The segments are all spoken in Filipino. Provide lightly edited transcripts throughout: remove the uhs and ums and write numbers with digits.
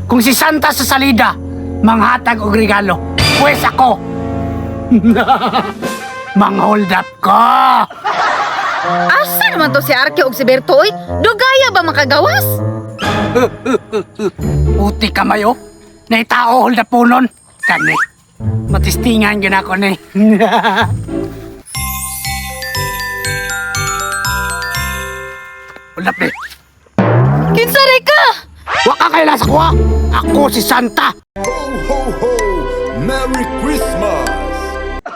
Kung si Santa sa salida, manghatag og regalo. Pwes ako. Mang-hold up ko. Asa naman to si Arke og si Bertoy? Dugaya ba makagawas? Puti ka mayo. Naitao hold up po nun. Kani. Matistingan yun ako ni. Hold up ni. Kinsa rin ka? Wa ka kaila sa kuha. Ako si Santa. Ho, ho, ho! Merry Christmas!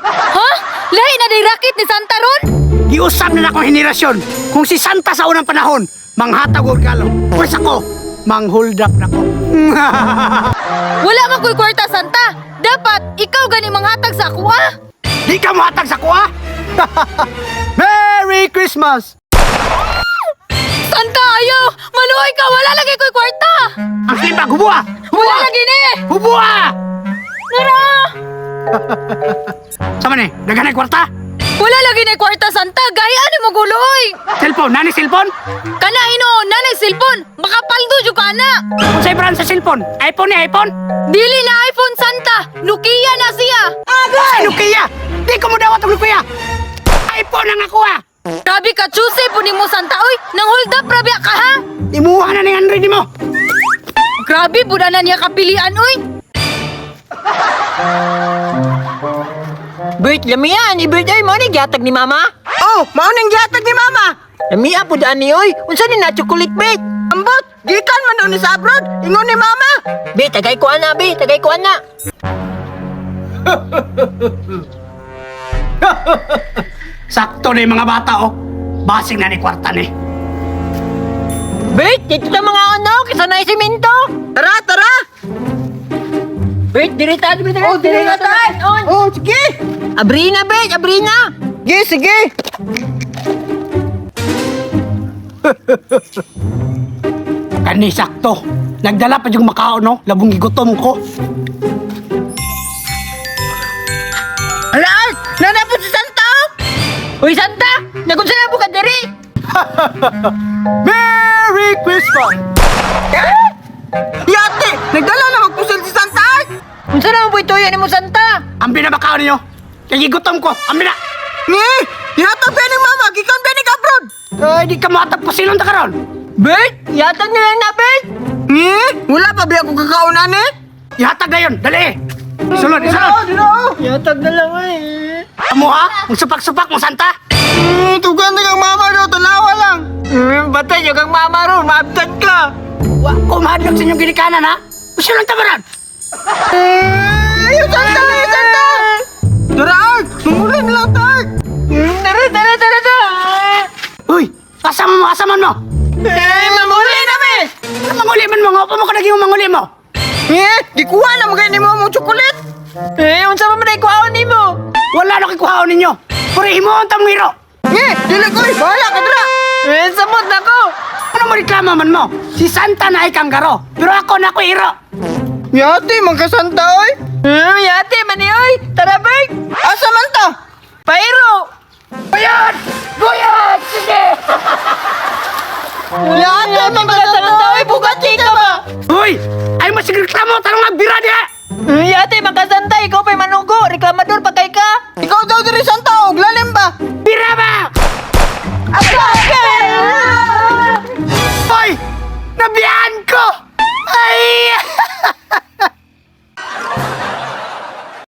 Ha? Lahi na di rakit ni Santa ron? Giusap na akong henerasyon. Kung si Santa sa unang panahon, manghatag og regalo. Pwes ako, mang-hold up na ko. Wala man ko'y kwarta, Santa. Dapat ikaw gani manghatag sa ako, ah. Di ka mohatag sa kuha? Merry Christmas! Santa, ayaw! Maluhay ka! Wala lagi ko'y kwarta! Ang slimpag, hubuha! Wala lagi ni! Hubuha! Nara! Sama ni, daganay kwarta? Wala lagi ni kwarta, Santa. Gayaan ni mo guloy! Cellphone, nani cellphone? Kana hinoon, nanay cellphone! Makapaldo dyo ka na! Kung sa'y brand sa cellphone, iPhone ni iPhone? Dili na iPhone, Santa! Nokia na siya! Ay, Nokia! Di ko mo dawat ang Nokia! iPhone ang ako ah! Grabe ka, chuse po ni mo, Santa. Oy, nang hold up, rabia ka, ha? Imuha na ni Android mo! Grabe, buda na niya kapilian, oy! Bert, lamian, i-birthday mo ni gihatag ni mama? Oh, mao ning gihatag ni mama. Lamia po daan ni oy. Unsa ni na chocolate bait? Ambot, gikan man daw ni sa abroad. Ingon ni mama. Be, tagay ko ana, be, tagay ko ana. Sakto na yung mga bata oh! Basing na ni kwarta ni. Bert, dito sa mga ano, kisa na siminto. Tara, tara. Bert, dirita, dirita. Oh, dili na tay. Oh, sige. Abrina, Bert, abrina. Sige, sige. Kani sakto. Nagdala pa yung makao no? Labong gigutom ko. Ala, nanapot si Santa. Uy, Santa, nagunsa na po ka diri. Merry Christmas! Yate, nagdala na magpusil si Santa. Unsa na mo po ito yan mo, Santa? Ambi na makao ninyo. Kaya gigutom ko. Ambi na. Ni, yata pa ni mama, gikan pa ni abroad. Ay, di ka matag pa silong takaron. Bert, yatag na lang na, Bert. Ni, wala pa ba ako kakaunan ni? Ihatag na yun. Dali. Isulod, isulod. Yatag na lang eh. Amo ha? Ang supak-supak mo, Santa. Tugan na kang mama daw, tanawa lang. Batay nyo kang mama ron, maabtan ka. Wa ko mahadlok sa inyong ginikanan ha? Isulod tamaran. Yung Santa, yung Santa. Tara, Art, mumulin lang, Art. Tara, tara, tara, tara. Uy, asaman mo. Mamuli na, be. Ano manguli man mo? Nga pa mo ka naging manguli mo? Gikuha na mga ni mo mong chocolate. Unsa man man ko awon nimo? Wala na kikuhaon ninyo. Purihin mo ang tamwiro. Dili ko, bahala ka, tara. Samot na ko. Ano mo reklama man mo? Si Santa na ay kanggaro. Pero ako na ko iro. Yate, magkasanta, oy. Yate man ni oy. Tara, Bert. Asa man ta? Pairo. Buyot! Buyot! Sige! Yate, magkasanta, oy. Bugati ka ba? Uy! Ay mo sige reklamo. Tanong magbira diha. Yate makasantay ikaw pa'y manugo. Reklamador pa kay ka. Ikaw daw diri Santa, og lalim ba? Bira ba? Uy! Nabiyan ko! Ay!